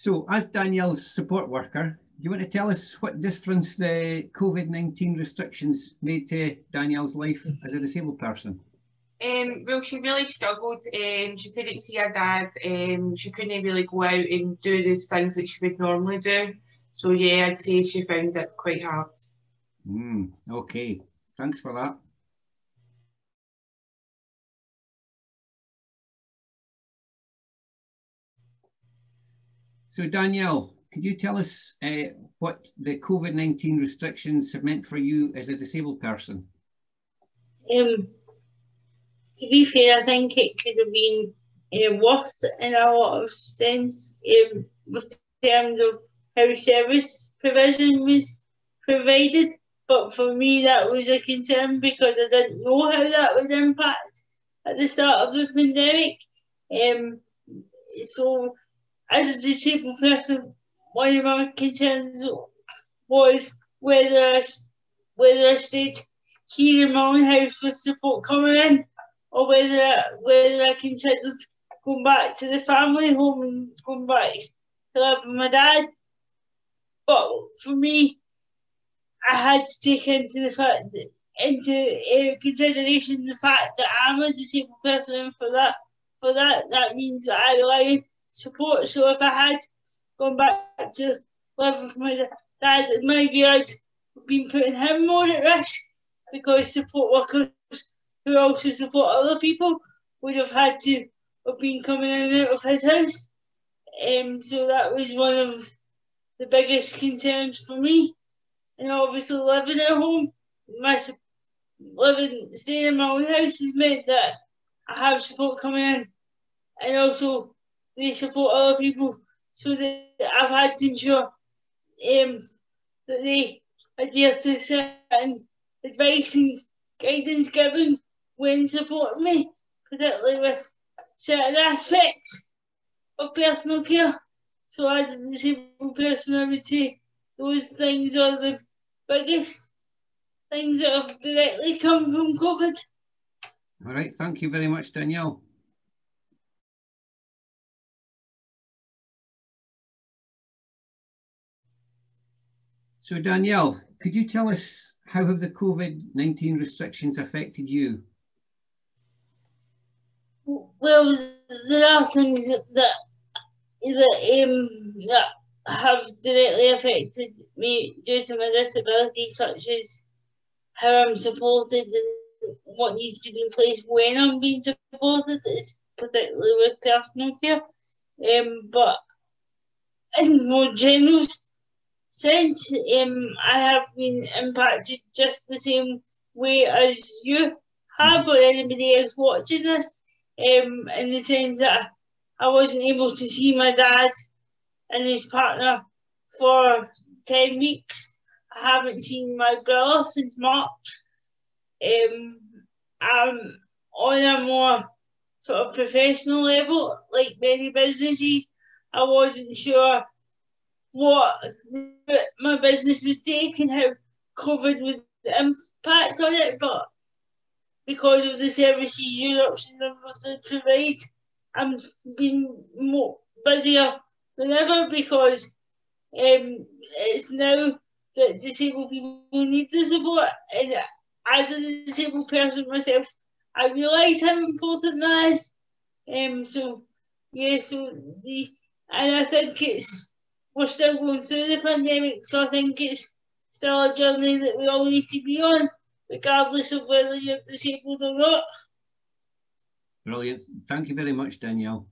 So, as Danielle's support worker, do you want to tell us what difference the COVID-19 restrictions made to Danielle's life as a disabled person? Well, she really struggled. She couldn't see her dad. She couldn't really go out and do the things that she would normally do. So yeah, I'd say she found it quite hard. Okay, thanks for that. So Danielle, could you tell us what the COVID-19 restrictions have meant for you as a disabled person? To be fair, I think it could have been worse in a lot of sense with terms of how service provision was provided. But for me, that was a concern because I didn't know how that would impact at the start of the pandemic. So, as a disabled person, one of my concerns was whether I stayed here in my own house with support coming in, or whether I considered going back to the family home and going back to live with my dad. But for me, I had to take into consideration the fact that I'm a disabled person, and for that means that I rely on support. So if I had gone back to live with my dad, in my view, I'd been putting him more at risk, because support workers who also support other people would have had to have been coming in and out of his house. So that was one of the biggest concerns for me. And obviously living at home, staying in my own house has meant that I have support coming in, and also they support other people, so that I've had to ensure that they adhere to certain advice and guidance given when supporting me, particularly with certain aspects of personal care. So as a disabled person, I would say those things are the biggest things that have directly come from COVID. All right, thank you very much, Danielle. So Danielle, could you tell us how have the COVID-19 restrictions affected you? Well, there are things that have directly affected me due to my disability, such as how I'm supported and what needs to be in place when I'm being supported, particularly with personal care. But in more general sense, I have been impacted just the same way as you have, or anybody else watching this, in the sense that I wasn't able to see my dad and his partner for 10 weeks. I haven't seen my brother since March. I'm on a more sort of professional level, like many businesses. I wasn't sure what my business would take and how COVID would impact on it, but because of the services Europe's Understood provide, I'm being more busier than ever, because it's now that disabled people need the support, and as a disabled person myself, I realise how important that is. And I think we're still going through the pandemic, so I think it's still a journey that we all need to be on, regardless of whether you're disabled or not. Brilliant. Thank you very much, Danielle.